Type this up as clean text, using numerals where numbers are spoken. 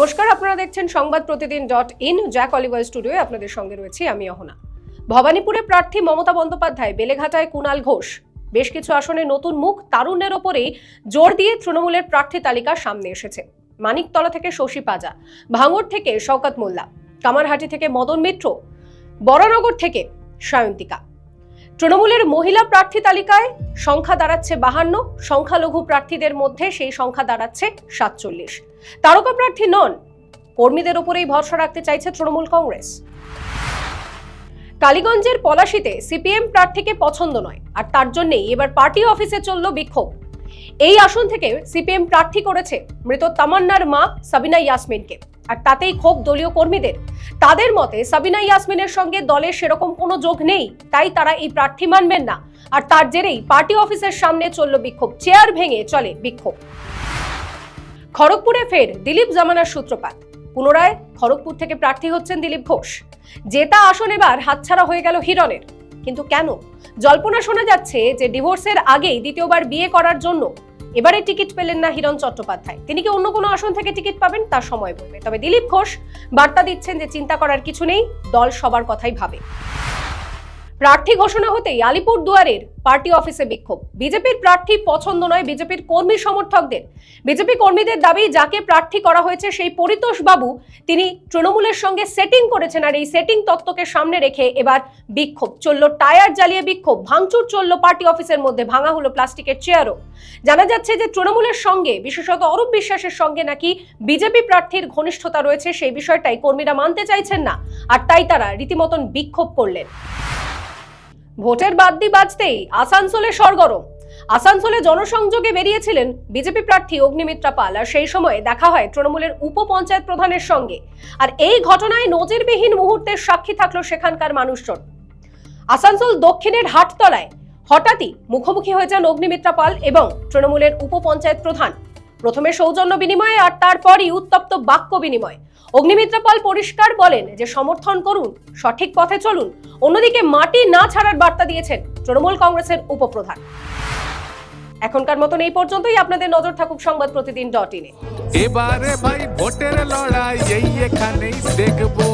নমস্কার, আপনারা দেখছেন সংবাদ প্রতিদিন .in জ্যাক অলিভার স্টুডিওয়ে আপনাদের সঙ্গে রয়েছি আমি অহনা। ভবানীপুরে প্রার্থী মমতা বন্দ্যোপাধ্যায়, বেলেঘাটায় কুণাল ঘোষ, বেশ কিছু আসনে নতুন মুখ তারুণ্যের ওপরেই জোর দিয়ে তৃণমূলের প্রার্থী তালিকা সামনে এসেছে। মানিকতলা থেকে শশী পাজা, ভাঙড় থেকে শওকত মোল্লা, কামারহাটি থেকে মদন মিত্র, বরানগর থেকে সায়ন্তিকা। তৃণমূলের মহিলা প্রার্থী তালিকায় সংখ্যা দাঁড়াচ্ছে 52, সংখ্যালঘু প্রার্থীদের মধ্যে সেই সংখ্যা দাঁড়াচ্ছে 47। তারকা প্রার্থী নন, কর্মীদের উপরেই ভরসা রাখতে চাইছে তৃণমূল কংগ্রেস। কালীগঞ্জের পলাশীতে সিপিএম প্রার্থীকে পছন্দ নয়, আর তার জন্যই এবার পার্টি অফিসে চলল বিক্ষোভ। এই আসন থেকে সিপিএম প্রার্থী করেছে মৃত তামান্নার মা সাবিনা ইয়াসমিনকে, আর তাতেই ক্ষোভ দলীয় কর্মীদের। তাদের মতে সাবিনা ইয়াসমিনের সঙ্গে দলের সেরকম কোনো যোগ নেই, তাই তারা এই প্রার্থী মানবেন না, আর তার জেরেই পার্টি অফিসের সামনে চলল বিক্ষোভ। চেয়ার ভেঙে চলে বিক্ষোভ। খড়গপুরে ফের দিলীপ জামানার সূত্রপাত। পুনরায় খড়গপুর থেকে প্রার্থী হচ্ছেন দিলীপ ঘোষ। জেতা আসন এবার হাতছাড়া হয়ে গেল হিরণের। কিন্তু কেন? জল্পনা শোনা যাচ্ছে যে ডিভোর্সের আগেই দ্বিতীয়বার বিয়ে করার জন্য এবারে টিকিট পেলেন না হিরণ চট্টোপাধ্যায়। তিনি কি অন্য কোনো আসন থেকে টিকিট পাবেন তার সময় বলবে। তবে দিলীপ ঘোষ বার্তা দিচ্ছেন যে চিন্তা করার কিছু নেই, দল সবার কথাই ভাবে। প্রার্থী ঘোষণা হতেই আলিপুর দুয়ারের পার্টি অফিসে বিক্ষোভ। বিজেপির প্রার্থী পছন্দ নয় বিজেপির কর্মী সমর্থকদের। বিজেপি কর্মীদের দাবি, যাকে প্রার্থী করা হয়েছে সেই পরিতোষ বাবু, তিনি তৃণমূলের সঙ্গে সেটিং করেছেন, আর এই সেটিং তত্ত্বকে সামনে রেখে এবার বিক্ষোভ চলল। টায়ার জ্বালিয়ে বিক্ষোভ, ভাঙচুর চলল পার্টি অফিসের মধ্যে, ভাঙা হলো প্লাস্টিকের চেয়ারও। জানা যাচ্ছে যে তৃণমূলের সঙ্গে, বিশেষত অরূপ বিশ্বাসের সঙ্গে নাকি বিজেপি প্রার্থীর ঘনিষ্ঠতা রয়েছে, সেই বিষয়টাই কর্মীরা মানতে চাইছেন না, আর তাই তারা রীতিমতন বিক্ষোভ করলেন। ভোটের বাদ্যি বাজতেই আসানসোলে সরগরম। আসানসোলে জনসংযোগে বেরিয়েছিলেন বিজেপি প্রার্থী অগ্নিমিত্রা পাল, আর সেই সময় দেখা হয় তৃণমূলের উপপঞ্চায়েত প্রধানের সঙ্গে। আর এই ঘটনায় নজিরবিহীন মুহূর্তের সাক্ষী থাকলো সেখানকার মানুষজন। আসানসোল দক্ষিণের হাটতলায় হঠাৎই মুখোমুখি হয়ে যান অগ্নিমিত্রা পাল এবং তৃণমূলের উপপঞ্চায়েত প্রধান। প্রথমে সৌজন্য বিনিময়ে, আর তারপরই উত্তপ্ত বাক্য বিনিময়। অগ্নিমিত্রা পাল পরিষ্কার বলেন যে সমর্থন করুন, সঠিক পথে চলুন। অন্যদিকে মাটি না ছাড়ার বার্তা দিয়েছেন তৃণমূল কংগ্রেসের উপপ্রধান। এখনকার মতন এই পর্যন্তই। আপনাদের নজর থাকুক সংবাদ প্রতিদিন .in এ। এবারে ভাই ভোটের লড়াই এই এখানেই দেখবো।